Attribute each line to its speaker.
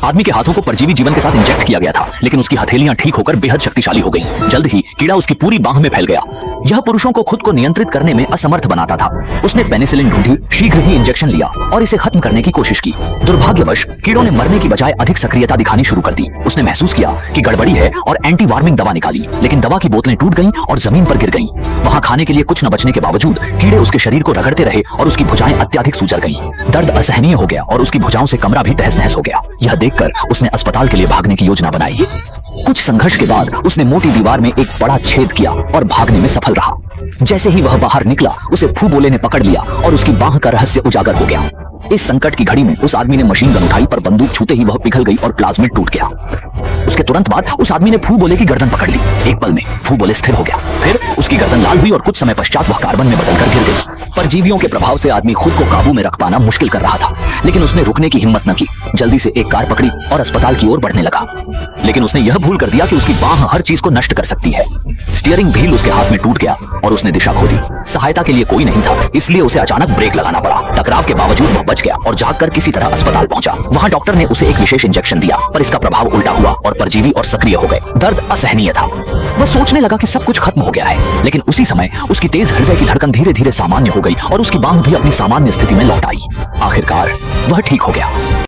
Speaker 1: आदमी के हाथों को परजीवी जीवन के साथ इंजेक्ट किया गया था, लेकिन उसकी हथेलियां ठीक होकर बेहद शक्तिशाली हो गईं। जल्द ही कीड़ा उसकी पूरी बांह में फैल गया। यह पुरुषों को खुद को नियंत्रित करने में असमर्थ बनाता था। उसने पेनिसिलिन ढूंढी, शीघ्र ही इंजेक्शन लिया और इसे खत्म करने की कोशिश की। दुर्भाग्यवश कीड़ों ने मरने की बजाय अधिक सक्रियता दिखानी शुरू कर दी। उसने महसूस किया कि गड़बड़ी है और एंटी वार्मिंग दवा निकाली, लेकिन दवा की बोतलें टूट गईं और जमीन पर गिर गईं। वहां खाने के लिए कुछ न बचने के बावजूद कीड़े उसके शरीर को रगड़ते रहे और उसकी भुजाएं अत्यधिक सूजर गईं। दर्द असहनीय हो गया और उसकी भुजाओं से कमरा भी तहस नहस हो गया। यह देखकर उसने अस्पताल के लिए भागने की योजना बनाई। कुछ संघर्ष के बाद उसने मोटी दीवार में एक बड़ा छेद किया और भागने में सफल रहा। जैसे ही वह बाहर निकला, उसे फूबोले ने पकड़ लिया और उसकी बांह का रहस्य उजागर हो गया। इस संकट की घड़ी में उस आदमी ने मशीन गन उठाई, पर बंदूक छूते ही वह पिघल गई और प्लाज्मिड टूट गया। उसके तुरंत बाद उस आदमी ने फूबोले की गर्दन पकड़ ली। एक पल में फूबोले स्थिर हो गया, फिर उसकी गर्दन लाल हुई और कुछ समय पश्चात वह कार्बन में बदलकर गिर गई। परजीवियों के प्रभाव से आदमी खुद को काबू में रख पाना मुश्किल कर रहा था, लेकिन उसने रुकने की हिम्मत न की। जल्दी से एक कार पकड़ी और अस्पताल की ओर बढ़ने लगा, लेकिन उसने यह भूल कर दिया कि उसकी बांह हर चीज को नष्ट कर सकती है। स्टीयरिंग व्हील उसके हाथ में टूट गया और उसने दिशा खो दी। सहायता के लिए कोई नहीं था, इसलिए उसे अचानक ब्रेक लगाना पड़ा। टकराव के बावजूद वह बच गया और जागकर किसी तरह अस्पताल पहुंचा। वहां डॉक्टर ने उसे एक विशेष इंजेक्शन दिया, पर इसका प्रभाव उल्टा हुआ और परजीवी और सक्रिय हो गए। दर्द असहनीय था। वह सोचने लगा कि सब कुछ खत्म हो गया है, लेकिन उसी समय उसकी तेज हृदय की धड़कन धीरे धीरे सामान्य हो गई और उसकी बांह भी अपनी सामान्य स्थिति में लौट आई। आखिरकार वह ठीक हो गया।